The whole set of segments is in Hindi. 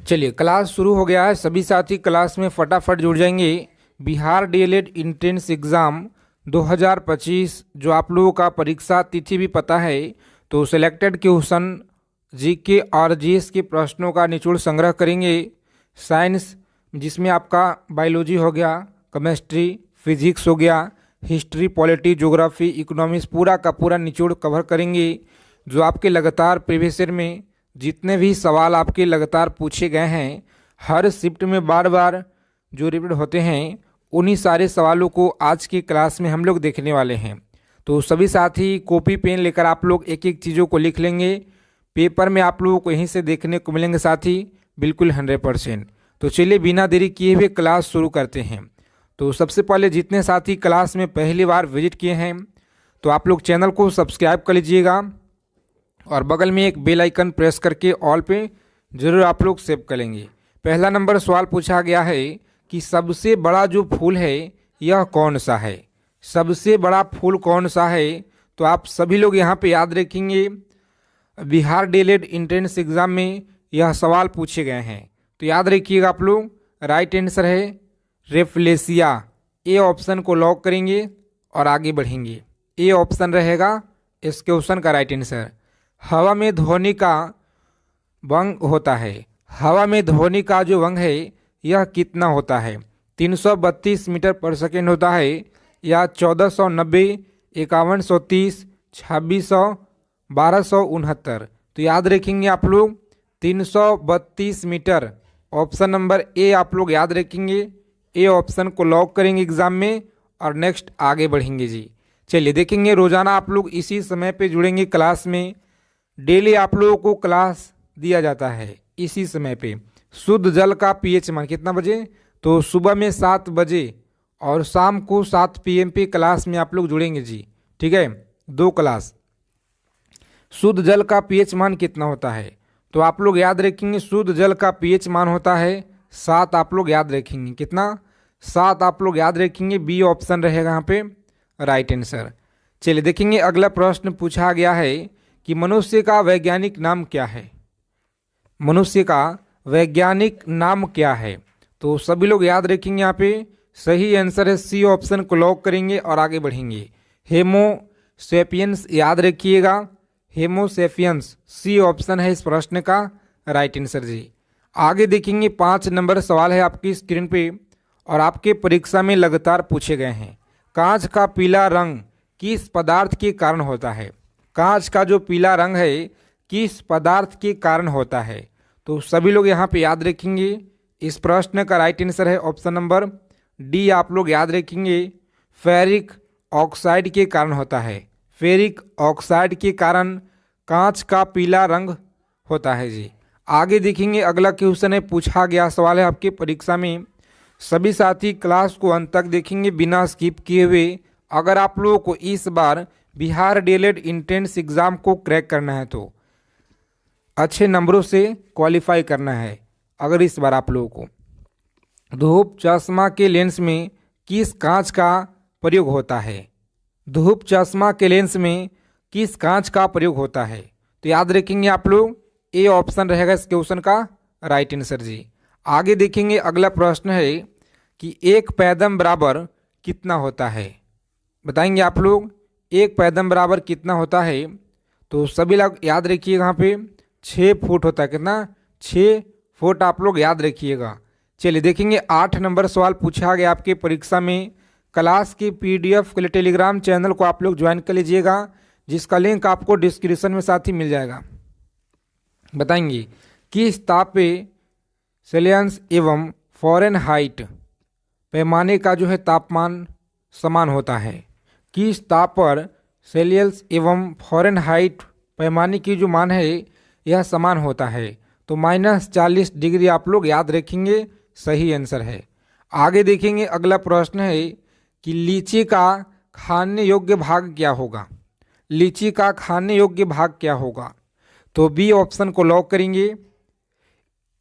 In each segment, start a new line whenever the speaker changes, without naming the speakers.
चलिए क्लास शुरू हो गया है। सभी साथी क्लास में फटाफट जुड़ जाएंगे। बिहार डीएलएड इंट्रेंस एग्ज़ाम 2025 जो आप लोगों का परीक्षा तिथि भी पता है, तो सिलेक्टेड क्वेश्चन जीके और जीएस के प्रश्नों का निचोड़ संग्रह करेंगे। साइंस जिसमें आपका बायोलॉजी हो गया, केमिस्ट्री, फिजिक्स हो गया, हिस्ट्री, पॉलिटी, ज्योग्राफी, इकोनॉमिक्स पूरा का पूरा निचोड़ कवर करेंगे। जो आपके लगातार प्रीवियस ईयर में जितने भी सवाल आपके लगातार पूछे गए हैं, हर शिफ्ट में बार बार जो रिपीट होते हैं, उन्हीं सारे सवालों को आज की क्लास में हम लोग देखने वाले हैं। तो सभी साथी कॉपी पेन लेकर आप लोग एक एक चीज़ों को लिख लेंगे। पेपर में आप लोगों को यहीं से देखने को मिलेंगे साथी, बिल्कुल 100%। तो चलिए बिना देरी किए हुए क्लास शुरू करते हैं। तो सबसे पहले जितने साथी क्लास में पहली बार विजिट किए हैं, तो आप लोग चैनल को सब्सक्राइब कर लीजिएगा और बगल में एक बेल आइकन प्रेस करके ऑल पे ज़रूर आप लोग सेव कर लेंगे। पहला नंबर सवाल पूछा गया है कि सबसे बड़ा जो फूल है यह कौन सा है। सबसे बड़ा फूल कौन सा है, तो आप सभी लोग यहाँ पे याद रखेंगे। बिहार डीएलएड एंट्रेंस एग्ज़ाम में यह सवाल पूछे गए हैं, तो याद रखिएगा आप लोग। राइट आंसर है रेफ्लेशिया। ए ऑप्शन को लॉक करेंगे और आगे बढ़ेंगे। ए ऑप्शन रहेगा इस क्वेश्चन का राइट आंसर। हवा में ध्वनि का वंग होता है। हवा में ध्वनि का जो वंग है यह कितना होता है। 332 मीटर पर सेकेंड होता है, या 1490, 5130, 2600, 1269। तो याद रखेंगे आप लोग 332 मीटर। ऑप्शन नंबर ए आप लोग याद रखेंगे। ए ऑप्शन को लॉक करेंगे एग्जाम में और नेक्स्ट आगे बढ़ेंगे जी। चलिए देखेंगे, रोजाना आप लोग इसी समय पे जुड़ेंगे क्लास में। डेली आप लोगों को क्लास दिया जाता है इसी समय पे। शुद्ध जल का पीएच मान कितना बजे, तो सुबह में 7 बजे और शाम को 7 PM पे क्लास में आप लोग जुड़ेंगे जी। ठीक है, 2 क्लास। शुद्ध जल का पीएच मान कितना होता है, तो आप लोग याद रखेंगे शुद्ध जल का पीएच मान होता है 7। आप लोग याद रखेंगे कितना, 7 आप लोग याद रखेंगे। बी ऑप्शन रहेगा यहाँ पे राइट आंसर। चलिए देखेंगे, अगला प्रश्न पूछा गया है कि मनुष्य का वैज्ञानिक नाम क्या है। मनुष्य का वैज्ञानिक नाम क्या है, तो सभी लोग याद रखेंगे यहाँ पे। सही आंसर है सी ऑप्शन को लॉक करेंगे और आगे बढ़ेंगे। हेमोसेपियंस याद रखिएगा, हेमोसेपियंस सी ऑप्शन है इस प्रश्न का राइट आंसर जी। आगे देखेंगे, 5 नंबर सवाल है आपकी स्क्रीन पे और आपके परीक्षा में लगातार पूछे गए हैं। कांच का पीला रंग किस पदार्थ के कारण होता है। कांच का जो पीला रंग है किस पदार्थ के कारण होता है, तो सभी लोग यहाँ पे याद रखेंगे। इस प्रश्न का राइट आंसर है ऑप्शन नंबर डी आप लोग याद रखेंगे। फेरिक ऑक्साइड के कारण होता है। फेरिक ऑक्साइड के कारण कांच का पीला रंग होता है जी। आगे देखेंगे, अगला क्वेश्चन है पूछा गया सवाल है आपके परीक्षा में। सभी साथी क्लास को अंत तक देखेंगे बिना स्किप किए हुए। अगर आप लोगों को इस बार बिहार डीएलएड एंट्रेंस एग्ज़ाम को क्रैक करना है, तो अच्छे नंबरों से क्वालिफाई करना है। अगर इस बार आप लोगों को धूप चश्मा के लेंस में किस कांच का प्रयोग होता है। धूप चश्मा के लेंस में किस कांच का प्रयोग होता है, तो याद रखेंगे आप लोग। ए ऑप्शन रहेगा इस क्वेश्चन का राइट आंसर जी। आगे देखेंगे, अगला प्रश्न है कि 1 पैदम बराबर कितना होता है। बताएंगे आप लोग 1 पैदम बराबर कितना होता है, तो सभी लोग याद रखिएगा यहाँ पे 6 फुट होता है। कितना, 6 फुट आप लोग याद रखिएगा। चलिए देखेंगे, 8 नंबर सवाल पूछा गया आपके परीक्षा में। क्लास की PDF के लिए टेलीग्राम चैनल को आप लोग ज्वाइन कर लीजिएगा, जिसका लिंक आपको डिस्क्रिप्शन में साथ ही मिल जाएगा। बताएंगे किस ताप पे सेल्सियस एवं फ़ारेनहाइट पैमाने का जो है तापमान समान होता है। किस ताप पर सेल्सियस एवं फ़ारेनहाइट पैमाने की जो मान है यह समान होता है, तो -40 डिग्री आप लोग याद रखेंगे, सही आंसर है। आगे देखेंगे, अगला प्रश्न है कि लीची का खाने योग्य भाग क्या होगा। लीची का खाने योग्य भाग क्या होगा, तो बी ऑप्शन को लॉक करेंगे।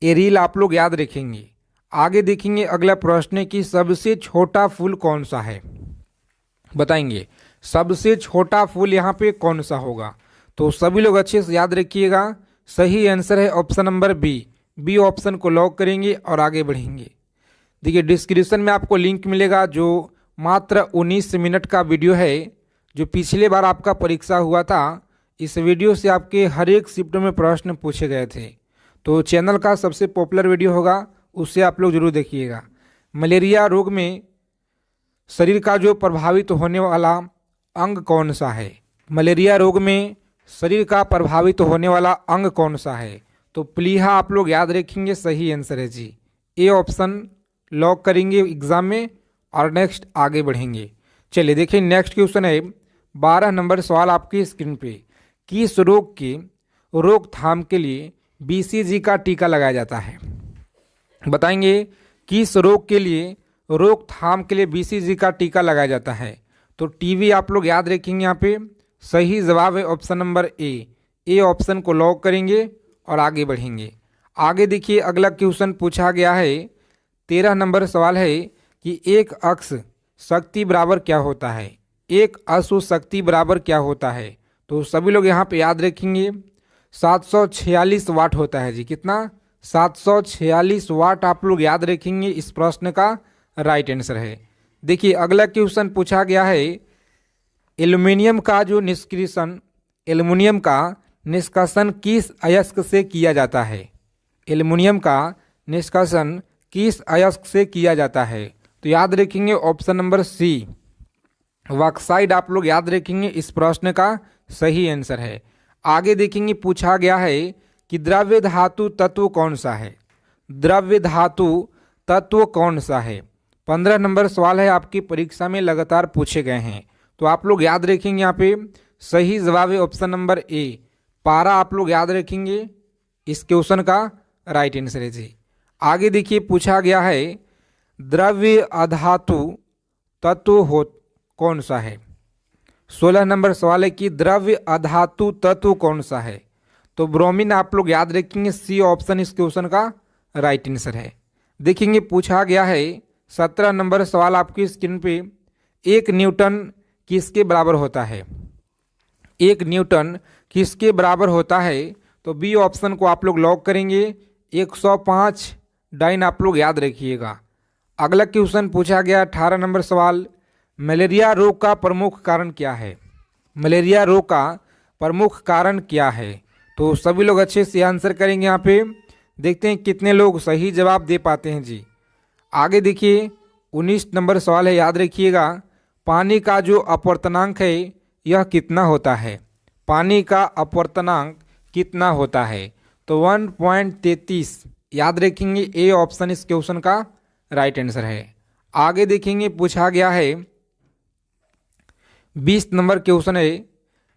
एरिल आप लोग याद रखेंगे। आगे देखेंगे, अगला प्रश्न है कि सबसे छोटा फूल कौन सा है। बताएंगे सबसे छोटा फूल यहाँ पे कौन सा होगा, तो सभी लोग अच्छे से याद रखिएगा। सही आंसर है option number B, B option को लॉक करेंगे और आगे बढ़ेंगे। देखिए डिस्क्रिप्शन में आपको लिंक मिलेगा जो मात्र 19 मिनट का वीडियो है, जो पिछले बार आपका परीक्षा हुआ था। इस वीडियो से आपके हर एक शिफ्ट में प्रश्न पूछे गए थे, तो चैनल का सबसे पॉपुलर वीडियो होगा, उससे आप लोग जरूर देखिएगा। मलेरिया रोग में शरीर का जो प्रभावित होने वाला अंग कौन सा है? मलेरिया रोग में शरीर का प्रभावित होने वाला अंग कौन सा है? तो प्लीहा आप लोग याद रखेंगे, सही आंसर है जी, ए ऑप्शन लॉक करेंगे एग्जाम में और नेक्स्ट आगे बढ़ेंगे। चलिए देखिए नेक्स्ट क्वेश्चन है 12 नंबर सवाल आपकी स्क्रीन पे। किस रोग की रोकथाम के लिए बीसीजी का टीका लगाया जाता है? बताएंगे किस रोग के लिए रोकथाम के लिए बीसीजी का टीका लगाया जाता है? तो टीबी आप लोग याद रखेंगे, यहाँ पे सही जवाब है ऑप्शन नंबर ए ऑप्शन को लॉक करेंगे और आगे बढ़ेंगे। आगे देखिए अगला क्वेश्चन पूछा गया है 13 नंबर सवाल है कि एक अक्ष शक्ति बराबर क्या होता है? एक अश्व शक्ति बराबर क्या होता है? तो सभी लोग यहाँ पे याद रखेंगे 746 वाट होता है जी। कितना? 746 वाट आप लोग याद रखेंगे, इस प्रश्न का राइट आंसर है। देखिए अगला क्वेश्चन पूछा गया है एल्युमिनियम का निष्कासन किस अयस्क से किया जाता है? एल्युमिनियम का निष्कासन किस अयस्क से किया जाता है? तो याद रखेंगे ऑप्शन नंबर सी बॉक्साइट आप लोग याद रखेंगे, इस प्रश्न का सही आंसर है। आगे देखेंगे पूछा गया है कि द्रव्य धातु तत्व कौन सा है? द्रव्य धातु तत्व कौन सा है? 15 नंबर सवाल है, आपकी परीक्षा में लगातार पूछे गए हैं, तो आप लोग याद रखेंगे यहाँ पे सही जवाब है ऑप्शन नंबर ए पारा आप लोग याद रखेंगे, इस क्वेश्चन का राइट आंसर है जी। आगे देखिए पूछा गया है द्रव्य अधातु तत्व हो कौन सा है? 16 नंबर सवाल है कि द्रव्य अधातु तत्व कौन सा है? तो ब्रोमीन आप लोग याद रखेंगे, सी ऑप्शन इस क्वेश्चन का राइट आंसर है। देखेंगे पूछा गया है 17 नंबर सवाल आपकी स्क्रीन पे, 1 न्यूटन किसके बराबर होता है? 1 न्यूटन किसके बराबर होता है? तो बी ऑप्शन को आप लोग लॉक करेंगे, 105 डाइन आप लोग याद रखिएगा। अगला क्वेश्चन पूछा गया 18 नंबर सवाल, मलेरिया रोग का प्रमुख कारण क्या है? मलेरिया रोग का प्रमुख कारण क्या है? तो सभी लोग अच्छे से आंसर करेंगे। यहाँ पे देखते हैं कितने लोग सही जवाब दे पाते हैं जी। आगे देखिए 19 नंबर सवाल है, याद रखिएगा पानी का जो अपवर्तनांक है यह कितना होता है? पानी का अपवर्तनांक कितना होता है? तो 1.33 याद रखेंगे, ए ऑप्शन इस क्वेश्चन का राइट आंसर है। आगे देखेंगे पूछा गया है 20 नंबर क्वेश्चन है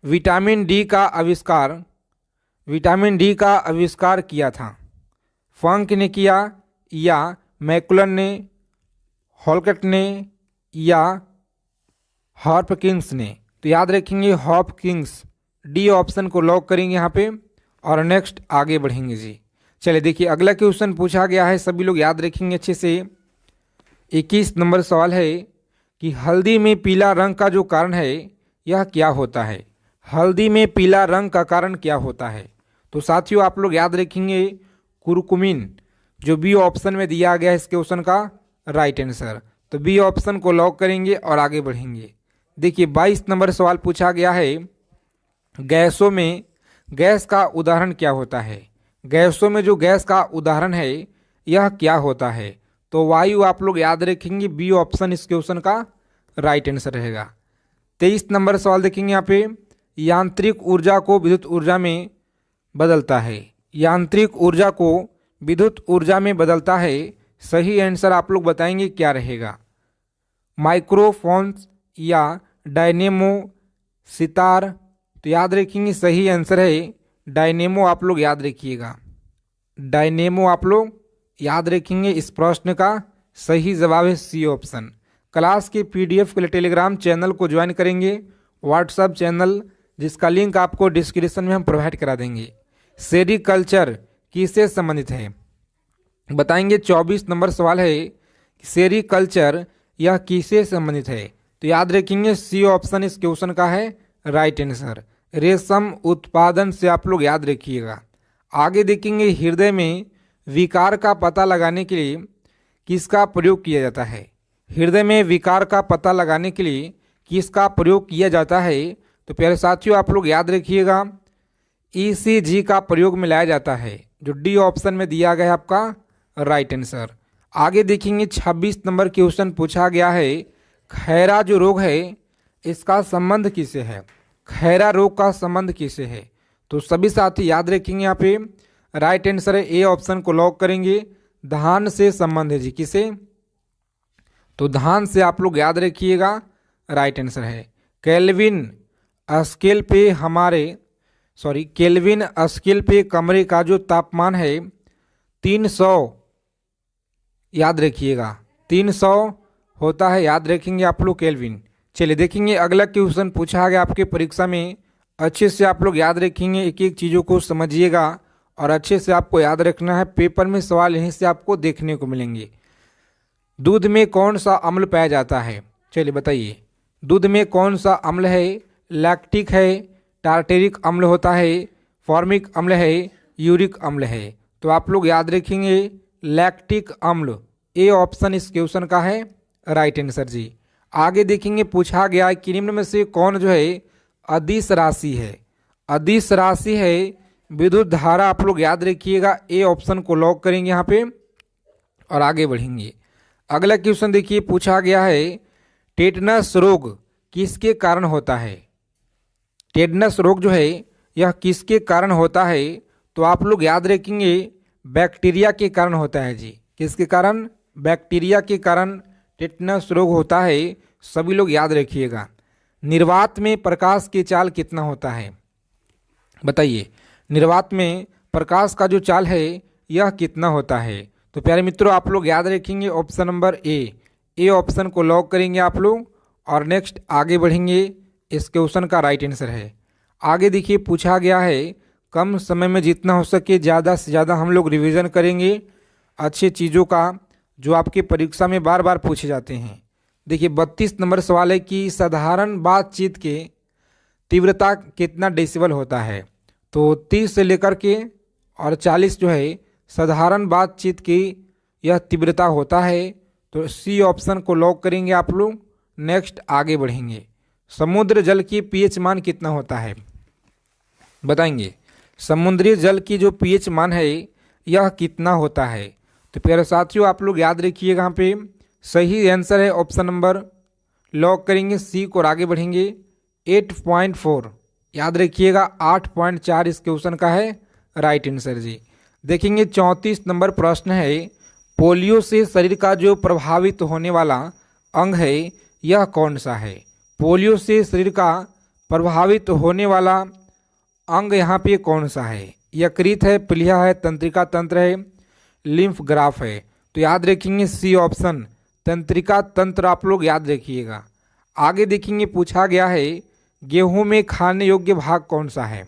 विटामिन डी का आविष्कार किया था? फंक ने किया या मैकुलन ने, हॉलकट ने या हॉपकिंस ने? तो याद रखेंगे हॉपकिंस, डी ऑप्शन को लॉक करेंगे यहाँ पे और नेक्स्ट आगे बढ़ेंगे जी। चलिए देखिए अगला क्वेश्चन पूछा गया है, सभी लोग याद रखेंगे अच्छे से। 21 नंबर सवाल है कि हल्दी में पीला रंग का जो कारण है यह क्या होता है? हल्दी में पीला रंग का कारण क्या होता है? तो साथियों आप लोग याद रखेंगे कुरकुमिन, जो बी ऑप्शन में दिया गया है इस क्वेश्चन का राइट आंसर। तो बी ऑप्शन को लॉक करेंगे और आगे बढ़ेंगे। देखिए 22 नंबर सवाल पूछा गया है गैसों में गैस का उदाहरण क्या होता है? गैसों में जो गैस का उदाहरण है यह क्या होता है? तो वायु आप लोग याद रखेंगे, बी ऑप्शन इस क्वेश्चन का राइट आंसर रहेगा। 23 नंबर सवाल देखेंगे यहाँ पे यांत्रिक ऊर्जा को विद्युत ऊर्जा में बदलता है? यांत्रिक ऊर्जा को विद्युत ऊर्जा में बदलता है, सही आंसर आप लोग बताएंगे क्या रहेगा? माइक्रोफोन्स या डायनेमो सितार? तो याद रखेंगे सही आंसर है डायनेमो, आप लोग याद रखिएगा, डायनेमो आप लोग याद रखेंगे, इस प्रश्न का सही जवाब है सी ऑप्शन। क्लास के पीडीएफ के लिए टेलीग्राम चैनल को ज्वाइन करेंगे, व्हाट्सएप चैनल जिसका लिंक आपको डिस्क्रिप्शन में हम प्रोवाइड करा देंगे। सेरीकल्चर किससे संबंधित है? बताएंगे 24 नंबर सवाल है सेरीकल्चर यह किससे संबंधित है? तो याद रखेंगे सी ऑप्शन इस क्वेश्चन का है राइट आंसर, रेशम उत्पादन से आप लोग याद रखिएगा। आगे देखेंगे हृदय में विकार का पता लगाने के लिए किसका प्रयोग किया जाता है? हृदय में विकार का पता लगाने के लिए किसका प्रयोग किया जाता है? तो प्यारे साथियों आप लोग याद रखिएगा, ईसीजी का प्रयोग में लाया जाता है, जो डी ऑप्शन में दिया गया है आपका राइट आंसर। आगे देखेंगे 26 नंबर क्वेश्चन पूछा गया है, खैरा जो रोग है इसका संबंध किससे है? खैरा रोग का संबंध किससे है? तो सभी साथी याद रखेंगे, यहाँ पे राइट आंसर है ए ऑप्शन को लॉक करेंगे, धान से संबंध है जी। किसे? तो धान से आप लोग याद रखिएगा, राइट आंसर है। केल्विन स्केल पे कमरे का जो तापमान है 300, याद रखिएगा 300 होता है, याद रखेंगे आप लोग केल्विन। चलिए देखेंगे अगला क्वेश्चन पूछा गया आपके परीक्षा में, अच्छे से आप लोग याद रखेंगे, एक एक चीज़ों को समझिएगा और अच्छे से आपको याद रखना है, पेपर में सवाल यहीं से आपको देखने को मिलेंगे। दूध में कौन सा अम्ल पाया जाता है? चलिए बताइए, दूध में कौन सा अम्ल है? लैक्टिक है, टार्टेरिक अम्ल होता है, फॉर्मिक अम्ल है, यूरिक अम्ल है? तो आप लोग याद रखेंगे लैक्टिक अम्ल, ए ऑप्शन इस क्वेश्चन का है राइट आंसर जी। आगे देखेंगे पूछा गया कि निम्न में से कौन जो है अदिश राशि है? अदिश राशि है विद्युत धारा, आप लोग याद रखिएगा, ए ऑप्शन को लॉक करेंगे यहाँ पे और आगे बढ़ेंगे। अगला क्वेश्चन देखिए पूछा गया है, टेटनस रोग किसके कारण होता है? टेटनस रोग जो है यह किसके कारण होता है? तो आप लोग याद रखेंगे बैक्टीरिया के कारण होता है जी। किसके कारण? बैक्टीरिया के कारण टेटनस रोग होता है, सभी लोग याद रखिएगा। निर्वात में प्रकाश की चाल कितना होता है? बताइए, निर्वात में प्रकाश का जो चाल है यह कितना होता है? तो प्यारे मित्रों आप लोग याद रखेंगे ऑप्शन नंबर ए ऑप्शन को लॉक करेंगे आप लोग और नेक्स्ट आगे बढ़ेंगे, इस क्वेश्चन का राइट आंसर है। आगे देखिए पूछा गया है, कम समय में जितना हो सके ज़्यादा से ज़्यादा हम लोग रिवीजन करेंगे अच्छे चीज़ों का, जो आपके परीक्षा में बार बार पूछे जाते हैं। देखिए 32 नंबर सवाल है कि साधारण बातचीत के तीव्रता कितना डेसिबल होता है? तो 30 से लेकर के और 40 जो है साधारण बातचीत की यह तीव्रता होता है, तो सी ऑप्शन को लॉक करेंगे आप लोग। नेक्स्ट आगे बढ़ेंगे, समुद्र जल की पीएच मान कितना होता है? बताएंगे, समुद्री जल की जो पीएच मान है यह कितना होता है? तो प्यारे साथियों आप लोग याद रखिएगा, यहाँ पे सही आंसर है ऑप्शन नंबर, लॉक करेंगे सी को और आगे बढ़ेंगे 8.4, याद रखिएगा 8.4 इस क्वेश्चन का है राइट आंसर जी। देखेंगे 34 नंबर प्रश्न है, पोलियो से शरीर का जो प्रभावित होने वाला अंग है यह कौन सा है? पोलियो से शरीर का प्रभावित होने वाला अंग यहाँ पे कौन सा है? यकृत है, प्लीहा है, तंत्रिका तंत्र है, लिम्फ ग्राफ है? तो याद रखेंगे सी ऑप्शन, तंत्रिका तंत्र आप लोग याद रखिएगा। आगे देखेंगे पूछा गया है, गेहूं में खाने योग्य भाग कौन सा है?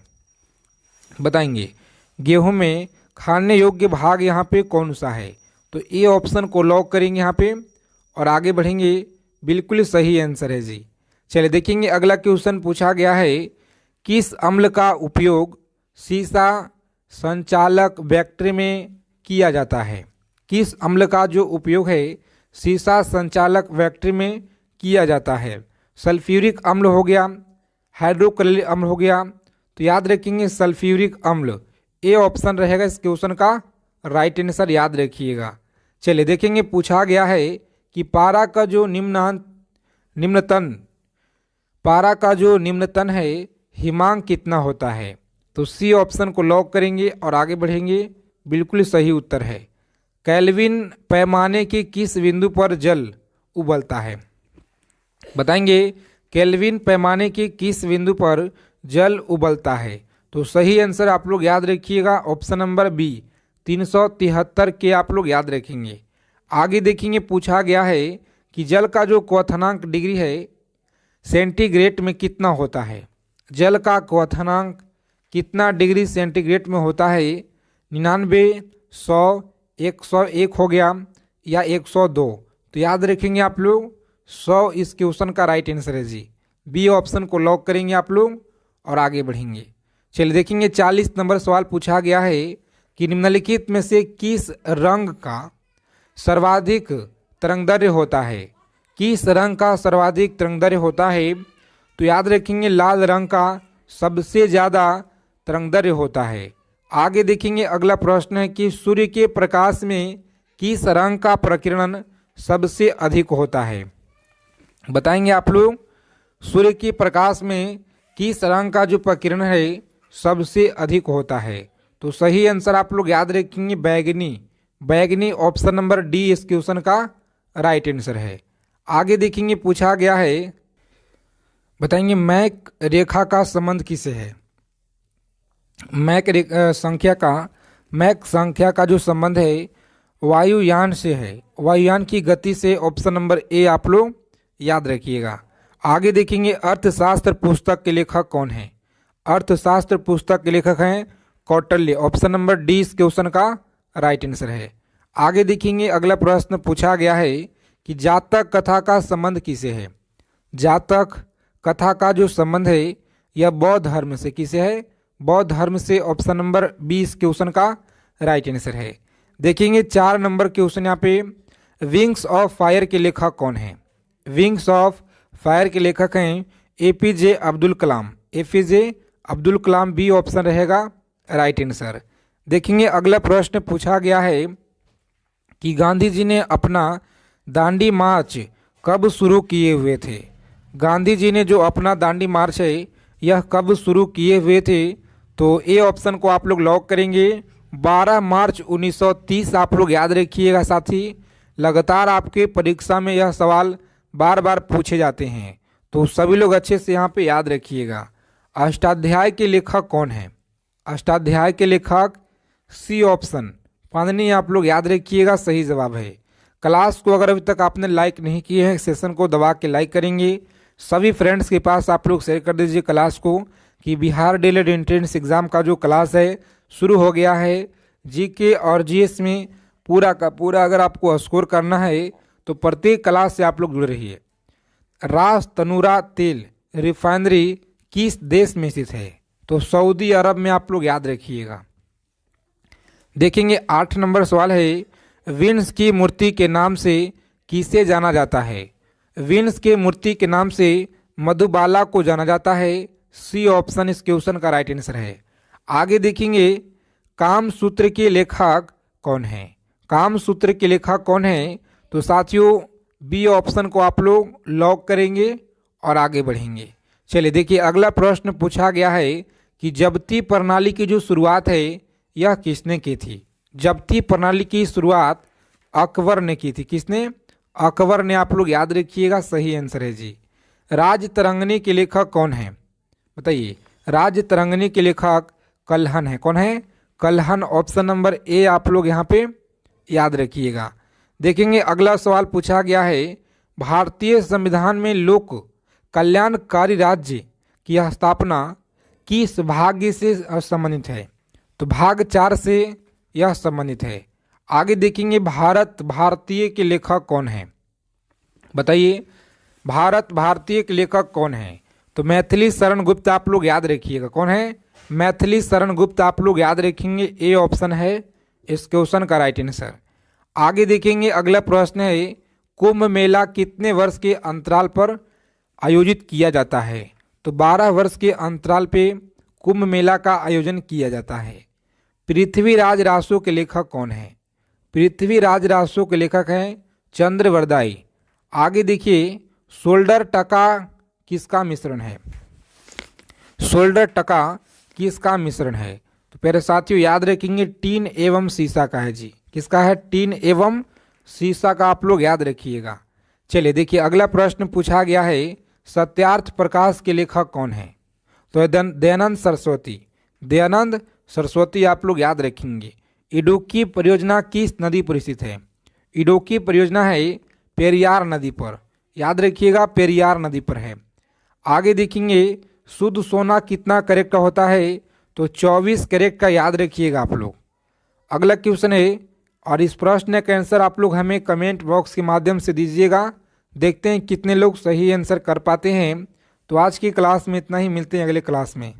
बताएंगे, गेहूं में खाने योग्य भाग यहाँ पे कौन सा है? तो ए ऑप्शन को लॉक करेंगे यहाँ पे और आगे बढ़ेंगे, बिल्कुल सही आंसर है जी। चलिए देखेंगे अगला क्वेश्चन पूछा गया है, किस अम्ल का उपयोग सीसा संचालक बैक्टीरिया में किया जाता है? किस अम्ल का जो उपयोग है सीसा संचालक बैक्टीरिया में किया जाता है? सल्फ्यूरिक अम्ल हो गया, हाइड्रोक्लोरिक अम्ल हो गया? तो याद रखेंगे सल्फ्यूरिक अम्ल, ए ऑप्शन रहेगा इस क्वेश्चन का राइट आंसर, याद रखिएगा। चलिए देखेंगे पूछा गया है कि पारा का जो निम्नतन है हिमांक कितना होता है? तो सी ऑप्शन को लॉक करेंगे और आगे बढ़ेंगे, बिल्कुल सही उत्तर है। केल्विन पैमाने के किस बिंदु पर जल उबलता है? बताएंगे, केल्विन पैमाने के किस बिंदु पर जल उबलता है? तो सही आंसर आप लोग याद रखिएगा ऑप्शन नंबर बी 373 के आप लोग याद रखेंगे। आगे देखेंगे पूछा गया है कि जल का जो क्वथनांक डिग्री है सेंटीग्रेड में कितना होता है? जल का क्वथनांक कितना डिग्री सेंटीग्रेड में होता है? 99, 100, 101 हो गया या 102? तो याद रखेंगे आप लोग 100 इस क्वेश्चन का राइट आंसर है जी। बी ऑप्शन को लॉक करेंगे आप लोग और आगे बढ़ेंगे। चलिए देखेंगे 40 नंबर सवाल पूछा गया है कि निम्नलिखित में से किस रंग का सर्वाधिक तरंगदैर्घ्य होता है। किस रंग का सर्वाधिक तरंगदैर्घ्य होता है? तो याद रखेंगे लाल रंग का सबसे ज़्यादा तरंगदैर्घ्य होता है। आगे देखेंगे अगला प्रश्न है कि सूर्य के प्रकाश में किस रंग का प्रकीर्णन सबसे अधिक होता है। बताएंगे आप लोग सूर्य के प्रकाश में किस रंग का जो प्रकीर्णन है सबसे अधिक होता है। तो सही आंसर आप लोग याद रखेंगे बैगनी। बैगनी ऑप्शन नंबर डी इस क्वेश्चन का राइट आंसर है। आगे देखेंगे पूछा गया है, बताएंगे मैक रेखा का संबंध किसे है। मैक संख्या का जो संबंध है वायुयान से है, वायुयान की गति से। ऑप्शन नंबर ए आप लोग याद रखिएगा। आगे देखेंगे अर्थशास्त्र पुस्तक के लेखक कौन है। अर्थशास्त्र पुस्तक के लेखक हैं कौटिल्य। ऑप्शन नंबर डी इस क्वेश्चन का राइट आंसर है। आगे देखेंगे अगला प्रश्न पूछा गया है कि जातक कथा का संबंध किसे है। जातक कथा का जो संबंध है यह बौद्ध धर्म से किसे है, बौद्ध धर्म से। ऑप्शन नंबर बी इस क्वेश्चन का राइट आंसर है। देखेंगे 4 नंबर क्वेश्चन यहाँ पे, विंग्स ऑफ फायर के लेखक कौन है। विंग्स ऑफ फायर के लेखक हैं APJ Abdul Kalam. APJ Abdul Kalam B option रहेगा राइट आंसर। देखेंगे अगला प्रश्न पूछा गया है कि गांधी जी ने अपना दांडी मार्च कब शुरू किए हुए थे। गांधी जी ने जो अपना दांडी मार्च है यह कब शुरू किए हुए थे। तो ए ऑप्शन को आप लोग लॉक करेंगे 12 मार्च 1930। आप लोग याद रखिएगा साथी, लगातार आपके परीक्षा में यह सवाल बार बार पूछे जाते हैं, तो सभी लोग अच्छे से यहाँ पे याद रखिएगा। अष्टाध्याय के लेखक कौन है। अष्टाध्याय के लेखक सी ऑप्शन पाणिनि आप लोग याद रखिएगा सही जवाब है। क्लास को अगर अभी तक आपने लाइक नहीं किए हैं सेशन को दबा के लाइक करेंगे। सभी फ्रेंड्स के पास आप लोग शेयर कर दीजिए क्लास को कि बिहार डीएलएड एंट्रेंस एग्जाम का जो क्लास है शुरू हो गया है। जीके और जीएस में पूरा का पूरा अगर आपको स्कोर करना है तो प्रत्येक क्लास से आप लोग जुड़ रहिए। रास तनूरा तेल रिफाइनरी किस देश में स्थित है। तो सऊदी अरब में आप लोग याद रखिएगा। देखेंगे 8 नंबर सवाल है, विंस की मूर्ति के नाम से किसे जाना जाता है। विंस के मूर्ति के नाम से मधुबाला को जाना जाता है। सी ऑप्शन इस क्वेश्चन का राइट आंसर है। आगे देखेंगे कामसूत्र के लेखक कौन है। कामसूत्र के लेखक कौन है। तो साथियों बी ऑप्शन को आप लोग लॉक करेंगे और आगे बढ़ेंगे। चलिए देखिए अगला प्रश्न पूछा गया है कि जब्ती प्रणाली की जो शुरुआत है यह किसने की थी। जब्ती प्रणाली की शुरुआत अकबर ने की थी। किसने? अकबर ने। आप लोग याद रखिएगा सही आंसर है जी। राजतरंगिणी के लेखक कौन है बताइए। राजतरंगिणी के लेखक कल्हण है। कौन है? कल्हण। ऑप्शन नंबर ए आप लोग यहाँ पे याद रखिएगा। देखेंगे अगला सवाल पूछा गया है, भारतीय संविधान में लोक कल्याणकारी राज्य की स्थापना किस भाग से संबंधित है। तो भाग 4 से यह संबंधित है। आगे देखेंगे भारत भारतीय के लेखक कौन है बताइए। भारत भारतीय के लेखक कौन है। तो मैथिली शरण गुप्त आप लोग याद रखिएगा। कौन है? मैथिली शरण गुप्त आप लोग याद रखेंगे। ए ऑप्शन है इस क्वेश्चन का राइट आंसर। आगे देखेंगे अगला प्रश्न है, कुंभ मेला कितने वर्ष के अंतराल पर आयोजित किया जाता है। तो 12 वर्ष के अंतराल पे कुंभ मेला का आयोजन किया जाता है। पृथ्वीराज रासो के लेखक कौन है। पृथ्वीराज रासो के लेखक हैं चंद्रवरदाई। आगे देखिए शोल्डर टका किसका मिश्रण है। शोल्डर टका किसका मिश्रण है। तो प्यारे साथियों याद रखेंगे टीन एवं सीसा का है जी। किसका है? टीन एवं सीसा का आप लोग याद रखिएगा। चलिए देखिए अगला प्रश्न पूछा गया है, सत्यार्थ प्रकाश के लेखक कौन है। तो दयानंद सरस्वती। दयानंद सरस्वती आप लोग याद रखेंगे। इडुक्की परियोजना किस नदी पर स्थित है। इडुक्की परियोजना है पेरियार नदी पर। याद रखिएगा पेरियार नदी पर है। आगे देखेंगे शुद्ध सोना कितना कैरेट का होता है। तो 24 कैरेट का याद रखिएगा आप लोग। अगला क्वेश्चन है और इस प्रश्न का आंसर आप लोग हमें कमेंट बॉक्स के माध्यम से दीजिएगा। देखते हैं कितने लोग सही आंसर कर पाते हैं। तो आज की क्लास में इतना ही, मिलते हैं अगले क्लास में।